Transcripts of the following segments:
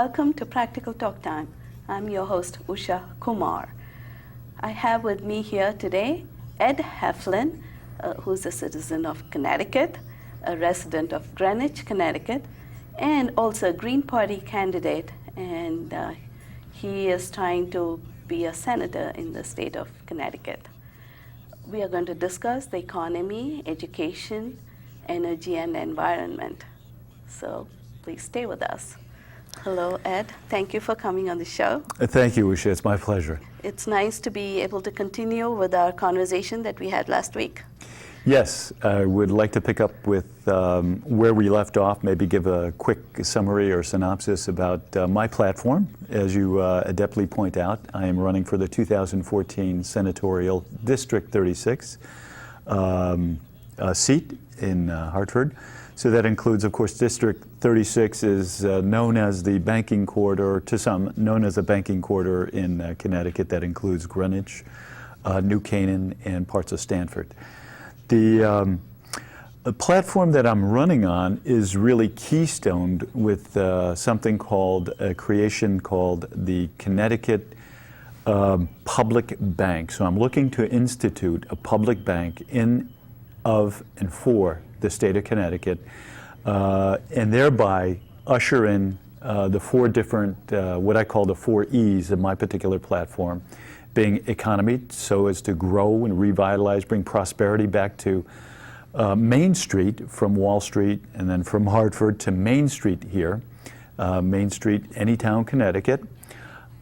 Welcome to Practical Talk Time. I'm your host, Usha Kumar. I have with me here today Ed Heflin, who's a citizen of Connecticut, a resident of Greenwich, Connecticut, and also a Green Party candidate, and he is trying to be a senator in the state of Connecticut. We are going to discuss the economy, education, energy, and environment. So please stay with us. Hello, Ed. Thank you for coming on the show. Thank you, Usha. It's my pleasure. It's nice to be able to continue with our conversation that we had last week. Yes, I would like to pick up with where we left off, maybe give a quick summary or synopsis about my platform. As you adeptly point out, I am running for the 2014 Senatorial District 36 seat in Hartford. So that includes, of course, District 36 is known as the banking corridor, to some, known as the banking corridor in Connecticut. That includes Greenwich, New Canaan, and parts of Stamford. The platform that I'm running on is really keystoned with something called a creation called the Connecticut Public Bank. So I'm looking to institute a public bank in, of, and for the state of Connecticut, and thereby usher in the four different, what I call the four E's of my particular platform, being economy, so as to grow and revitalize, bring prosperity back to Main Street from Wall Street, and then from Hartford to Main Street here, Main Street, Anytown, Connecticut.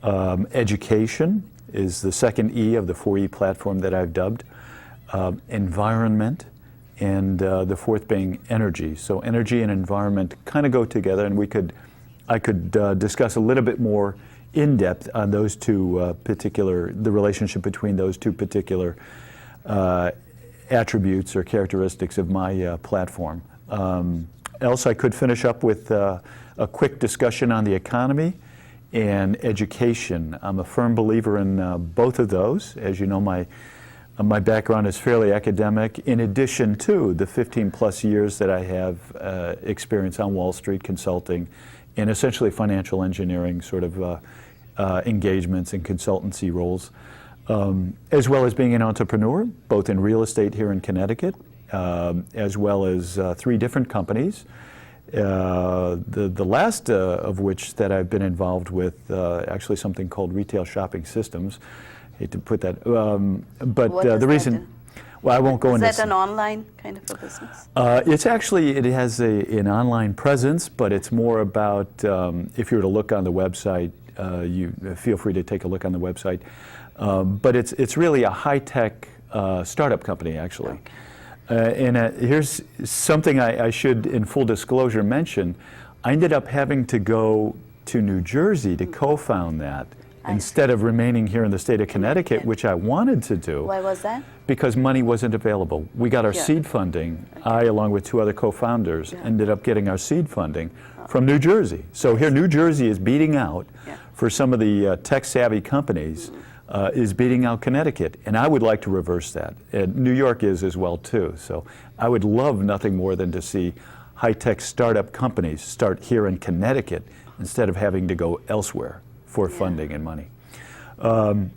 Education is the second E of the 4E platform that I've dubbed. Environment, and the fourth being energy. So energy and environment kind of go together, and I could discuss a little bit more in depth on those two the relationship between those two particular attributes or characteristics of my platform. Else I could finish up with a quick discussion on the economy and education. I'm a firm believer in both of those. As you know, my background is fairly academic, in addition to the 15 plus years that I have experience on Wall Street consulting and essentially financial engineering sort of engagements and consultancy roles, as well as being an entrepreneur, both in real estate here in Connecticut, as well as three different companies. The last of which that I've been involved with, actually something called Retail Shopping Systems. Hate to put that, but the reason, well, I won't go into. Is that an online kind of a business? It's actually, it has an online presence, but it's more about, if you were to look on the website, you feel free to take a look on the website. But it's really a high-tech startup company, actually. Okay. And here's something I should, in full disclosure, mention. I ended up having to go to New Jersey to co-found that, instead of remaining here in the state of Connecticut, which I wanted to do. Why was that? Because money wasn't available. We got our seed funding. Okay. I, along with two other co-founders, ended up getting our seed funding from New Jersey. So here, New Jersey is beating out, for some of the tech-savvy companies, is beating out Connecticut. And I would like to reverse that. And New York is as well, too. So I would love nothing more than to see high-tech startup companies start here in Connecticut instead of having to go elsewhere for funding and money. That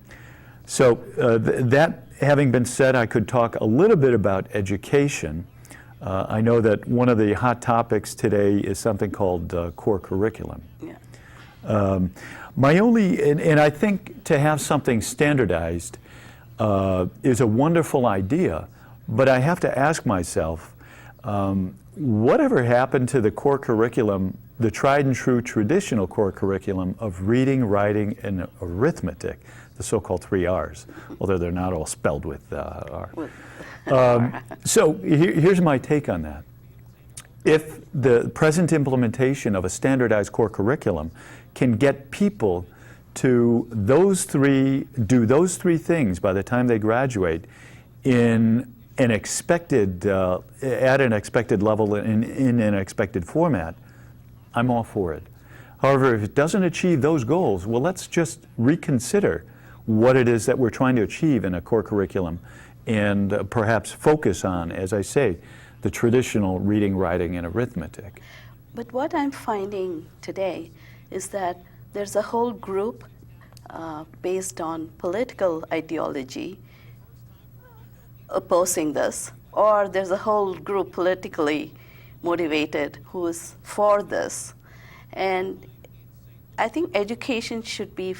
having been said, I could talk a little bit about education. I know that one of the hot topics today is something called core curriculum. My only, and I think to have something standardized is a wonderful idea, but I have to ask myself, whatever happened to the core curriculum, the tried and true traditional core curriculum of reading, writing, and arithmetic, the so-called 3 R's, although they're not all spelled with R. So here's my take on that. If the present implementation of a standardized core curriculum can get people to do those three things by the time they graduate in an expected, at an expected level in an expected format, I'm all for it. However, if it doesn't achieve those goals, well, let's just reconsider what it is that we're trying to achieve in a core curriculum and perhaps focus on, as I say, the traditional reading, writing, and arithmetic. But what I'm finding today is that there's a whole group based on political ideology opposing this, or there's a whole group politically motivated who is for this. And I think education should be,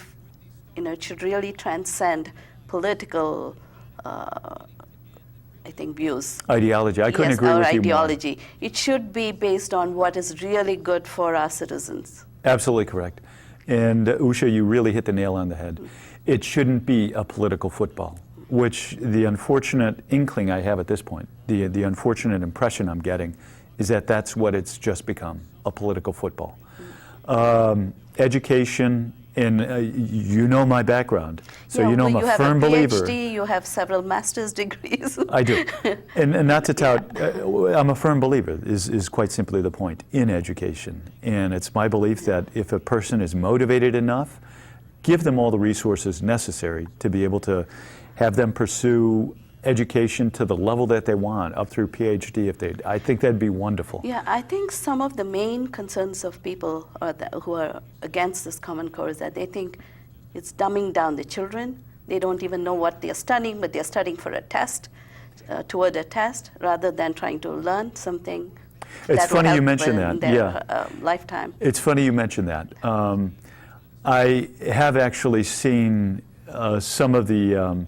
it should really transcend political, I think, views. Ideology. I couldn't agree or with you more. ideology. It should be based on what is really good for our citizens. Absolutely correct. And Usha, you really hit the nail on the head. It shouldn't be a political football, which the unfortunate inkling I have at this point, the unfortunate impression I'm getting, is that that's what it's just become, a political football. Education, and you know my background, so Yeah, you know I'm well, a firm You have a believer. PhD, you have several master's degrees. I do. And not to tout, I'm a firm believer, is quite simply the point, in education. And it's my belief that if a person is motivated enough, give them all the resources necessary to be able to have them pursue education to the level that they want, up through PhD. I think that'd be wonderful. Yeah, I think some of the main concerns of people who are against this Common Core is that they think it's dumbing down the children. They don't even know what they're studying, but they're studying for a test, toward a test, rather than trying to learn something. It's that will funny you help mention in that. their lifetime. It's funny you mention that. I have actually seen some of the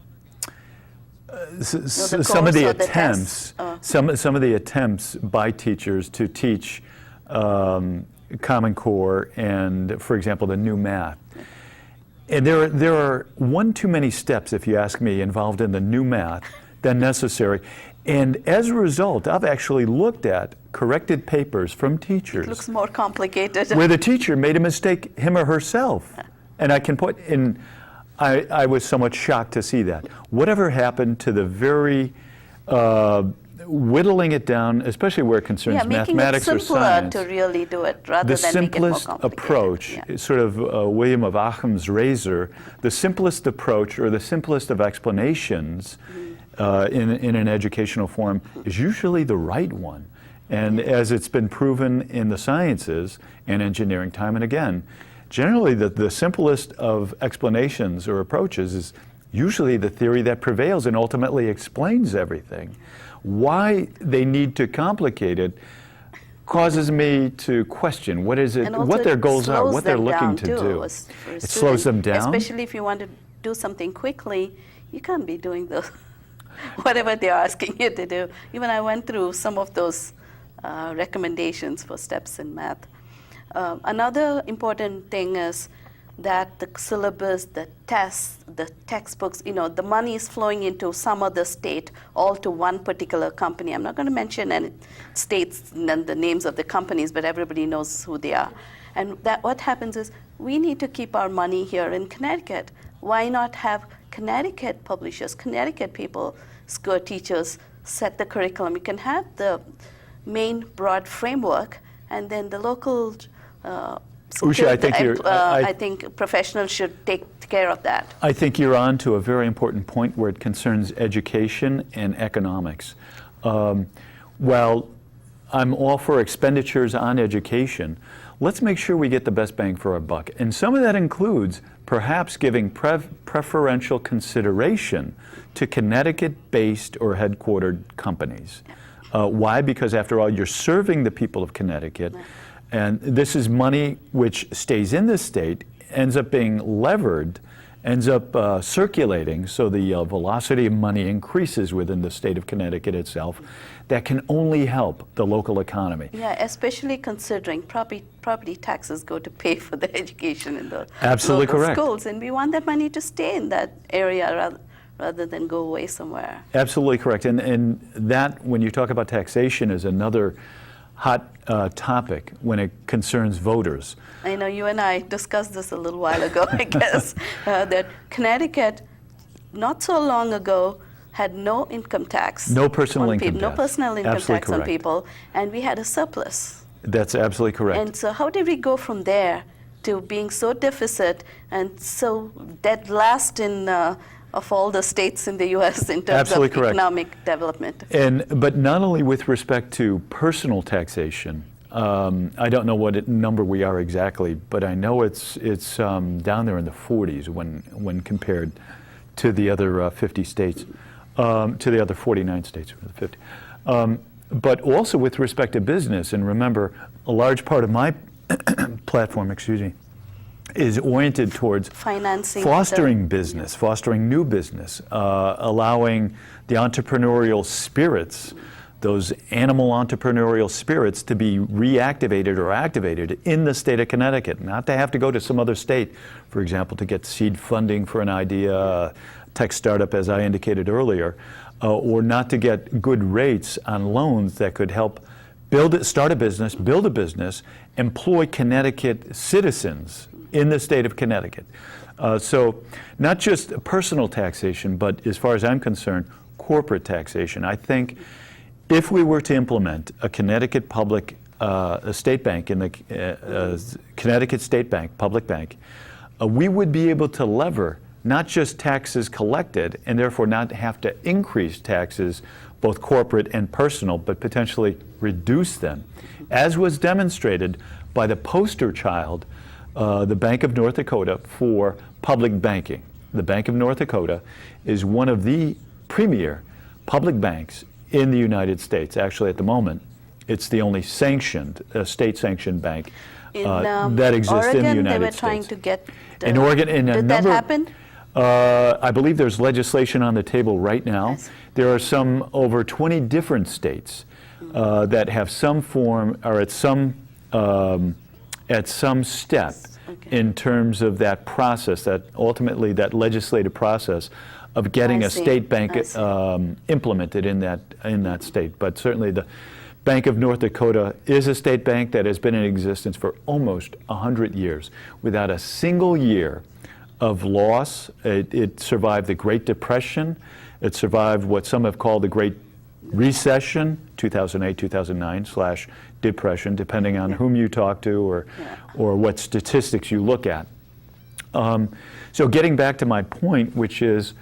some of the attempts, some of the attempts by teachers to teach Common Core and, for example, the new math. And there are one too many steps, if you ask me, involved in the new math than necessary. And as a result, I've actually looked at corrected papers from teachers. It looks more complicated. Where the teacher made a mistake, him or herself. And I can put in, I was somewhat shocked to see that. Whatever happened to the very whittling it down, especially where it concerns mathematics or science. To really do it, rather the than make it more simplest complicated. approach, sort of William of Ockham's razor, the simplest approach or the simplest of explanations in an educational form is usually the right one. And as it's been proven in the sciences and engineering time and again, generally the simplest of explanations or approaches is usually the theory that prevails and ultimately explains everything. Why they need to complicate it causes me to question what is it, what their goals are, what they're looking to do. It slows them down. Especially if you want to do something quickly, you can't be doing those whatever they're asking you to do. Even I went through some of those recommendations for steps in math. Another important thing is that the syllabus, the tests, the textbooks, the money is flowing into some other state, all to one particular company. I'm not going to mention any states and the names of the companies, but everybody knows who they are. And that what happens is we need to keep our money here in Connecticut. Why not have Connecticut publishers, Connecticut people, school teachers set the curriculum? You can have the main broad framework, and then the local Usha, I think professionals should take care of that. I think you're on to a very important point where it concerns education and economics. While I'm all for expenditures on education, let's make sure we get the best bang for our buck. And some of that includes perhaps giving preferential consideration to Connecticut-based or headquartered companies. Why? Because after all, you're serving the people of Connecticut. And this is money which stays in the state, ends up being levered, ends up circulating, so the velocity of money increases within the state of Connecticut itself. That can only help the local economy. Yeah, especially considering property taxes go to pay for the education in the Absolutely local correct. schools, and we want that money to stay in that area rather than go away somewhere. Absolutely correct. And that, when you talk about taxation, is another hot topic when it concerns voters. I know you and I discussed this a little while ago, I guess, that Connecticut, not so long ago, had no income tax. No personal income tax. No personal income Absolutely tax on correct. people, and we had a surplus. That's absolutely correct. And so how did we go from there to being so deficit and so dead last in of all the states in the U.S. in terms Absolutely of correct. economic development? But not only with respect to personal taxation, I don't know what number we are exactly, but I know it's down there in the 40s when compared to the other 50 states, to the other 49 states, or the 50. But also with respect to business, and remember, a large part of my platform, is oriented towards financing, fostering business, fostering new business, allowing the entrepreneurial spirits, those animal entrepreneurial spirits, to be reactivated or activated in the state of Connecticut, not to have to go to some other state, for example, to get seed funding for an idea, tech startup, as I indicated earlier, or not to get good rates on loans that could help start a business, build a business, employ Connecticut citizens in the state of Connecticut. So not just personal taxation, but as far as I'm concerned, corporate taxation. I think if we were to implement a Connecticut public a state bank in the Connecticut State Bank, public bank, we would be able to lever not just taxes collected and therefore not have to increase taxes, both corporate and personal, but potentially reduce them, as was demonstrated by the poster child, the Bank of North Dakota, for public banking. The Bank of North Dakota is one of the premier public banks in the United States. Actually, at the moment, it's the only sanctioned, state-sanctioned bank that exists Oregon, in the United they were States. trying to get. In Oregon, did that happen? I believe there's legislation on the table right now. Yes. There are some over 20 different states that have some form or at some step in terms of that process, that ultimately that legislative process of getting a state bank implemented in that state. But certainly the Bank of North Dakota is a state bank that has been in existence for almost 100 years without a single year of loss. It survived the Great Depression. It survived what some have called the Great Recession, 2008, 2009 / depression, depending on whom you talk to or what statistics you look at. So getting back to my point, which is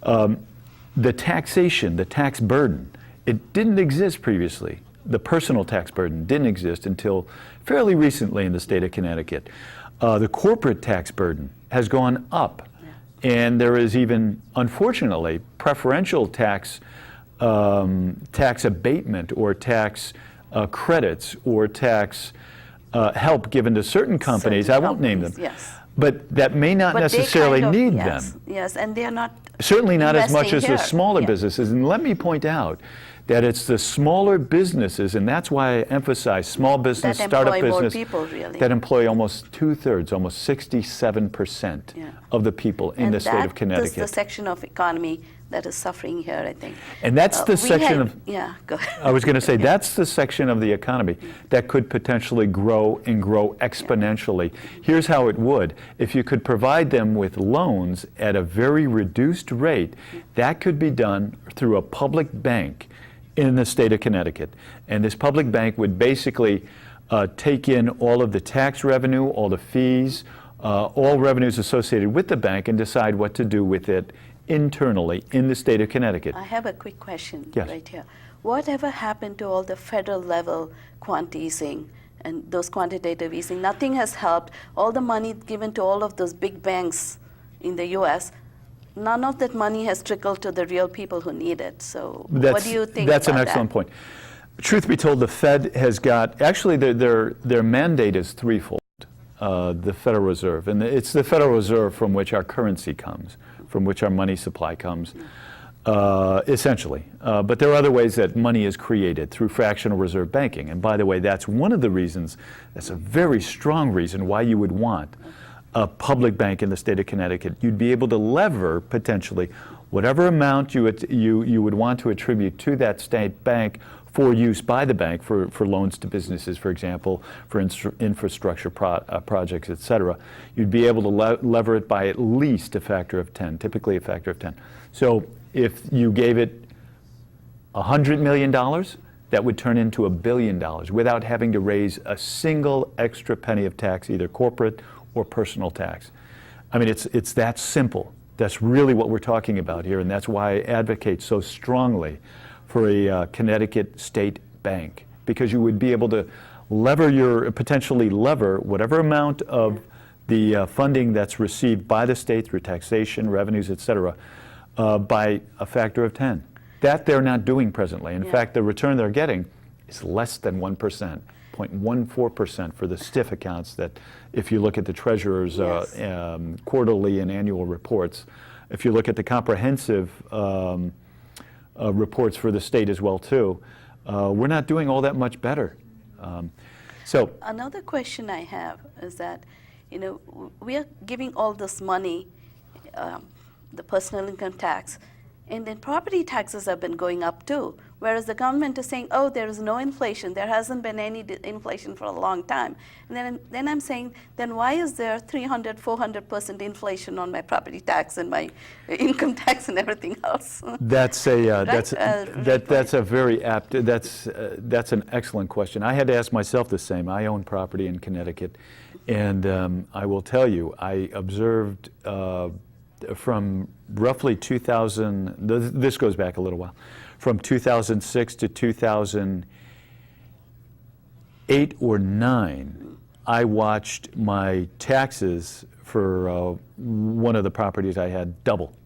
the taxation, the tax burden, it didn't exist previously. The personal tax burden didn't exist until fairly recently in the state of Connecticut. The corporate tax burden has gone up, and there is even, unfortunately, preferential tax abatement or tax credits or tax help given to certain companies. I won't name them, but that may not necessarily need them. Yes, and they are not. Certainly not as much as here. the smaller businesses. And let me point out that it's the smaller businesses, and that's why I emphasize small business, startup business, people, really. that employ almost 2/3, almost 67% of the people in the state of Connecticut. That's the section of economy that is suffering here, I think. And that's the section of, go ahead. I was going to say, that's the section of the economy that could potentially grow and grow exponentially. Here's how it would. If you could provide them with loans at a very reduced rate, that could be done through a public bank in the state of Connecticut. And this public bank would basically take in all of the tax revenue, all the fees, all revenues associated with the bank, and decide what to do with it internally in the state of Connecticut. I have a quick question right here. Whatever happened to all the federal level quant easing and those quantitative easing? Nothing has helped. All the money given to all of those big banks in the U.S., none of that money has trickled to the real people who need it. So what do you think That's about an excellent point. Truth be told, the Fed has got, actually their mandate is threefold, the Federal Reserve. And it's the Federal Reserve from which our currency comes, from which our money supply comes, essentially. But there are other ways that money is created through fractional reserve banking. And by the way, that's one of the reasons, that's a very strong reason why you would want a public bank in the state of Connecticut. You'd be able to lever, potentially, whatever amount you would want to attribute to that state bank for use by the bank for loans to businesses, for example, for infrastructure projects, et cetera. You'd be able to lever it by at least a factor of 10, typically a factor of 10. So if you gave it $100 million, that would turn into $1 billion without having to raise a single extra penny of tax, either corporate or personal tax. I mean, it's that simple. That's really what we're talking about here, and that's why I advocate so strongly for a Connecticut state bank, because you would be able to potentially lever whatever amount of the funding that's received by the state through taxation, revenues, et cetera, by a factor of 10. That they're not doing presently. In fact, the return they're getting is less than 1%, 0.14% for the stiff accounts that, if you look at the treasurer's quarterly and annual reports, if you look at the comprehensive reports for the state as well too, we're not doing all that much better. So another question I have is that, we are giving all this money, the personal income tax, and then property taxes have been going up too, whereas the government is saying, oh, there is no inflation, there hasn't been any inflation for a long time. And then I'm saying, then why is there 300, 400% inflation on my property tax and my income tax and everything else? That's a very apt, that's an excellent question. I had to ask myself the same. I own property in Connecticut, and I will tell you, I observed from roughly 2000, this goes back a little while, from 2006 to 2008 or 9, I watched my taxes for one of the properties I had double.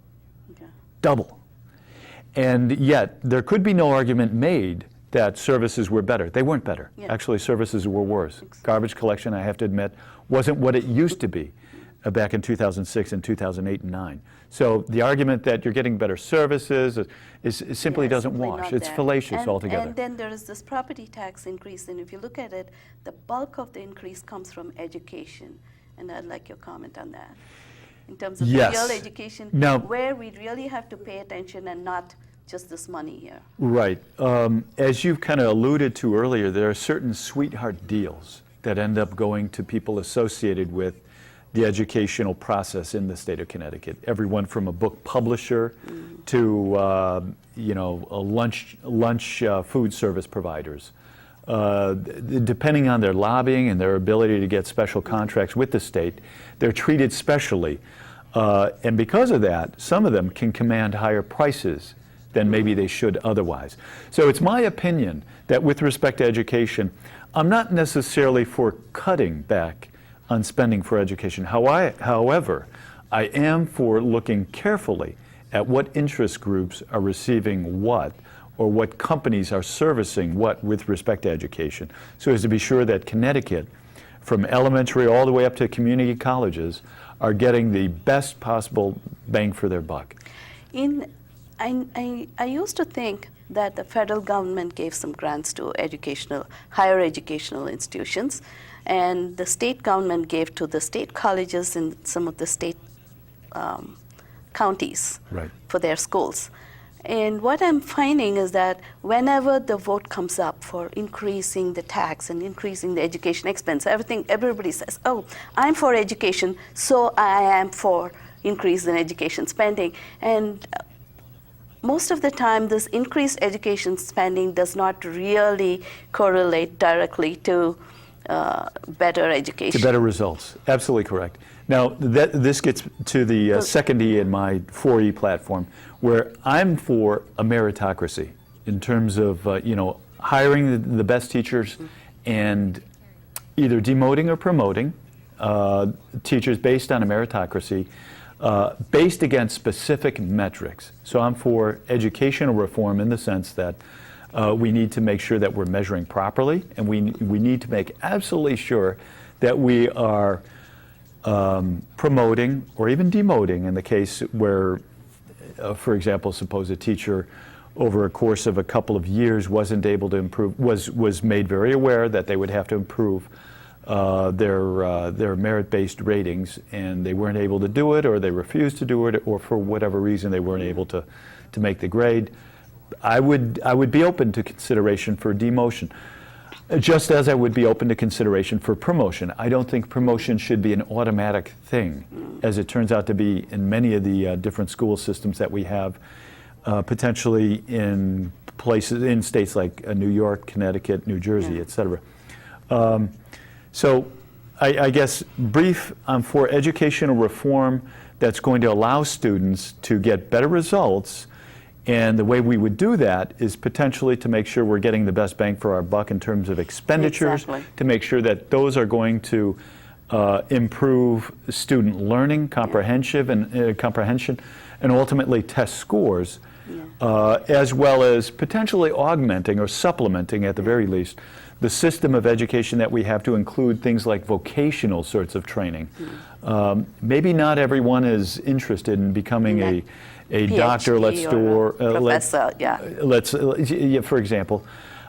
Okay. Double. And yet, there could be no argument made that services were better. They weren't better. Yeah. Actually, services were worse. Garbage collection, I have to admit, wasn't what it used to be back in 2006 and 2008 and 9. So the argument that you're getting better services simply doesn't wash. It's fallacious altogether. And then there is this property tax increase, and if you look at it, the bulk of the increase comes from education. And I'd like your comment on that. In terms of real education, where we really have to pay attention and not just this money here. Right. As you've kind of alluded to earlier, there are certain sweetheart deals that end up going to people associated with the educational process in the state of Connecticut. Everyone from a book publisher to a lunch food service providers. Depending on their lobbying and their ability to get special contracts with the state, they're treated specially. And because of that, some of them can command higher prices than maybe they should otherwise. So it's my opinion that with respect to education, I'm not necessarily for cutting back on spending for education. However, I am for looking carefully at what interest groups are receiving what, or what companies are servicing what with respect to education, so as to be sure that Connecticut, from elementary all the way up to community colleges, are getting the best possible bang for their buck. I used to think that the federal government gave some grants to higher educational institutions, and the state government gave to the state colleges and some of the state counties for their schools. And what I'm finding is that whenever the vote comes up for increasing the tax and increasing the education expense, everybody says, oh, I'm for education, so I am for increase in education spending. And most of the time, this increased education spending does not really correlate directly to better education. To better results. Absolutely correct. Now, this gets to the second E in my 4E platform, where I'm for a meritocracy in terms of hiring the best teachers and either demoting or promoting teachers based on a meritocracy, based against specific metrics. So I'm for educational reform in the sense that we need to make sure that we're measuring properly, and we need to make absolutely sure that we are promoting or even demoting in the case where, for example, suppose a teacher over a course of a couple of years wasn't able to improve, was made very aware that they would have to improve their merit-based ratings, and they weren't able to do it, or they refused to do it, or for whatever reason they weren't able to make the grade. I would be open to consideration for demotion, just as I would be open to consideration for promotion. I don't think promotion should be an automatic thing, as it turns out to be in many of the different school systems that we have, potentially in places, in states like New York, Connecticut, New Jersey, et cetera. So I guess brief, I'm for educational reform that's going to allow students to get better results And the way we would do that is potentially to make sure we're getting the best bang for our buck in terms of expenditures, Exactly. to make sure that those are going to improve student learning, comprehension, and ultimately test scores, as well as potentially augmenting or supplementing, at the very least, the system of education that we have to include things like vocational sorts of training. Maybe not everyone is interested in becoming a doctor, professor, for example,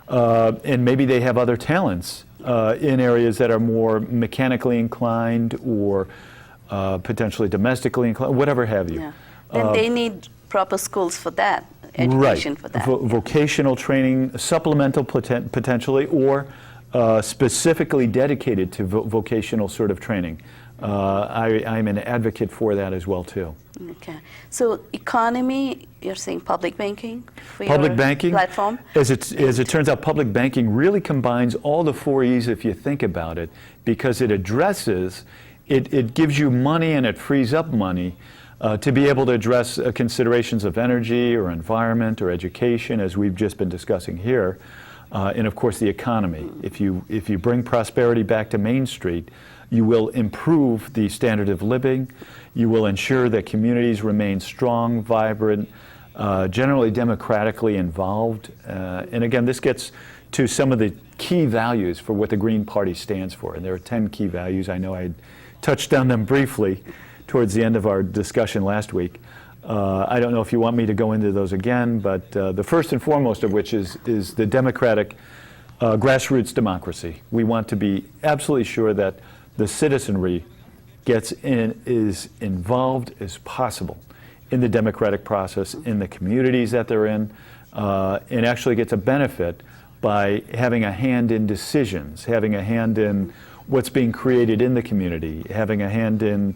and maybe they have other talents in areas that are more mechanically inclined or potentially domestically inclined, whatever have you. Yeah. Then they need proper schools for that, education for that. Vocational training, supplemental potentially, or specifically dedicated to vocational sort of training. I'm an advocate for that as well, too. Okay. So economy, you're saying public banking for public your banking platform? As it turns out, public banking really combines all the 4 E's if you think about it, because it addresses, it gives you money and it frees up money to be able to address considerations of energy or environment or education, as we've just been discussing here, and of course the economy. If you bring prosperity back to Main Street, you will improve the standard of living. You will ensure that communities remain strong, vibrant, generally democratically involved. And again, this gets to some of the key values for what the Green Party stands for. And there are 10 key values. I know I touched on them briefly towards the end of our discussion last week. I don't know if you want me to go into those again, but the first and foremost of which is the democratic grassroots democracy. We want to be absolutely sure that the citizenry is involved as possible in the democratic process, in the communities that they're in, and actually gets a benefit by having a hand in decisions, having a hand in what's being created in the community, having a hand in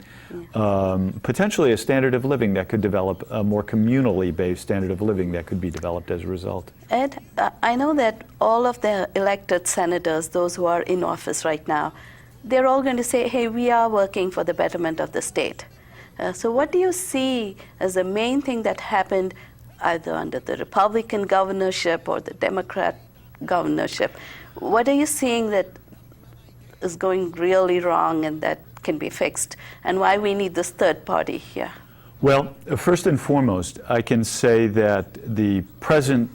potentially a standard of living that could develop, a more communally based standard of living that could be developed as a result. Ed, I know that all of the elected senators, those who are in office right now, they're all going to say, hey, we are working for the betterment of the state. So what do you see as the main thing that happened either under the Republican governorship or the Democrat governorship? What are you seeing that is going really wrong and that can be fixed, and why we need this third party here? Well, first and foremost, I can say that the present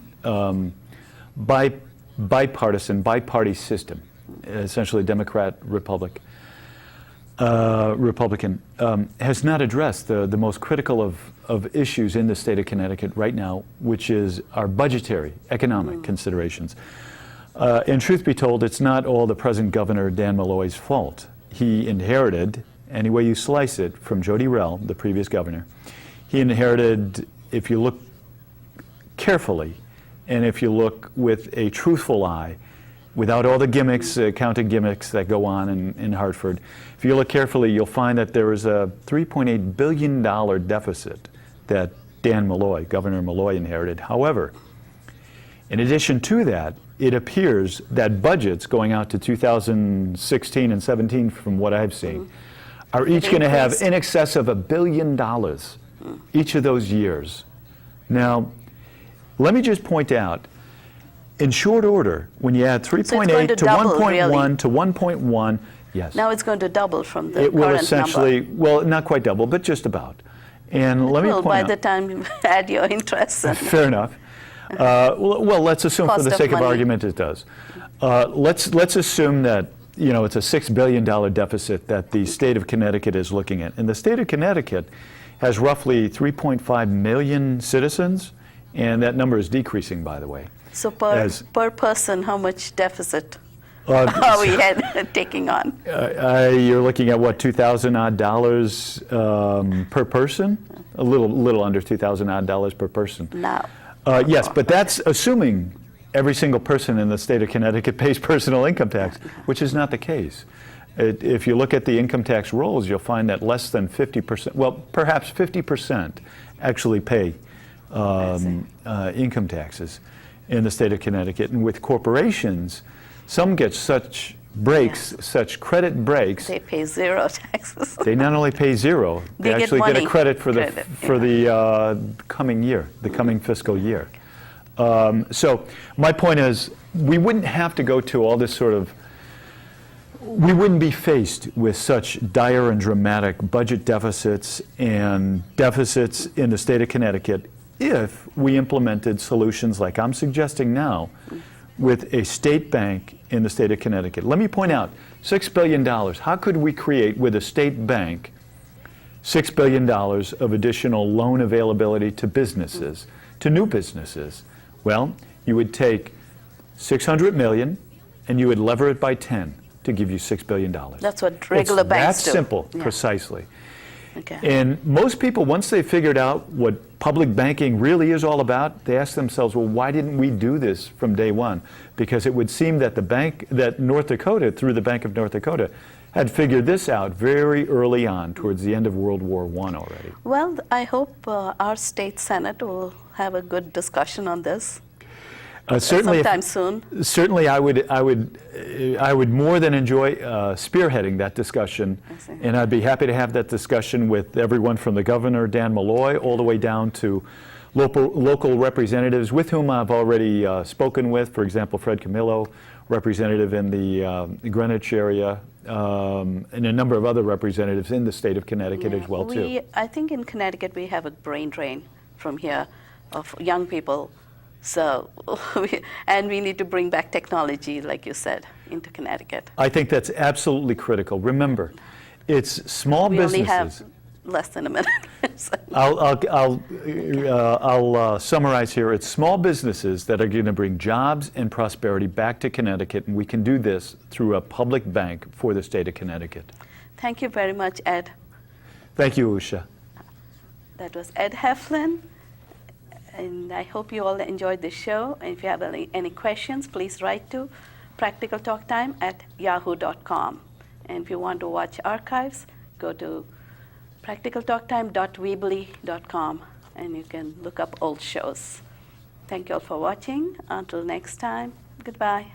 bipartisan, bi-party system, essentially Democrat-Republican, has not addressed the most critical of issues in the state of Connecticut right now, which is our budgetary, economic considerations. And truth be told, it's not all the present governor, Dan Malloy's fault. He inherited, any way you slice it, from Jody Rell, the previous governor. He inherited, if you look carefully, and if you look with a truthful eye, without all the gimmicks, accounting gimmicks that go on in Hartford, if you look carefully, you'll find that there is a $3.8 billion deficit that Dan Malloy, Governor Malloy, inherited. However, in addition to that, it appears that budgets going out to 2016 and 17, from what I've seen, are each going to have in excess of $1 billion each of those years. Now, let me just point out, in short order, when you add 3.8 to 1.1 to 1.1, yes. Now it's going to double from the current number. It will essentially, well, not quite double, but just about. And let me point out, by the time you add your interest. Fair enough. Well, let's assume for the sake of argument it does. Let's assume that it's a $6 billion deficit that the state of Connecticut is looking at. And the state of Connecticut has roughly 3.5 million citizens, and that number is decreasing, by the way. So per person, how much deficit are we taking on? You're looking at what, $2,000 odd per person? A little under $2,000 odd per person. Now. Yes, but that's assuming every single person in the state of Connecticut pays personal income tax, which is not the case. If you look at the income tax rolls, you'll find that less than 50%, well, perhaps 50% actually pay income taxes in the state of Connecticut. And with corporations, some get such breaks, such credit breaks, They pay zero taxes. they not only pay zero, they They get actually get a money credit for credit, the coming year, the coming fiscal year. So my point is, we wouldn't have to go to all this sort of, we wouldn't be faced with such dire and dramatic budget deficits and deficits in the state of Connecticut if we implemented solutions like I'm suggesting now with a state bank in the state of Connecticut. Let me point out, $6 billion. How could we create with a state bank $6 billion of additional loan availability to businesses, to new businesses? Well, you would take $600 million and you would lever it by 10 to give you $6 billion. That's what regular banks do. That's simple, Yeah. precisely. Okay. And most people, once they figured out what public banking really is all about, they ask themselves, well, why didn't we do this from day one? Because it would seem that the bank, that North Dakota, through the Bank of North Dakota, had figured this out very early on, towards the end of World War I already. Well, I hope our state senate will have a good discussion on this Certainly, sometime soon. certainly, I would more than enjoy spearheading that discussion, I see. and I'd be happy to have that discussion with everyone from the governor, Dan Malloy, all the way down to local representatives with whom I've already spoken with. For example, Fred Camillo, representative in the Greenwich area, and a number of other representatives in the state of Connecticut as well too. I think in Connecticut we have a brain drain from here of young people. So, and we need to bring back technology, like you said, into Connecticut. I think that's absolutely critical. Remember, it's small We businesses. only have less than a minute. So- I'll summarize here. It's small businesses that are going to bring jobs and prosperity back to Connecticut, and we can do this through a public bank for the state of Connecticut. Thank you very much, Ed. Thank you, Usha. That was Ed Heflin, and I hope you all enjoyed the show. And if you have any questions, please write to practicaltalktime@yahoo.com. And if you want to watch archives, go to practicaltalktime.weebly.com, and you can look up old shows. Thank you all for watching. Until next time, goodbye.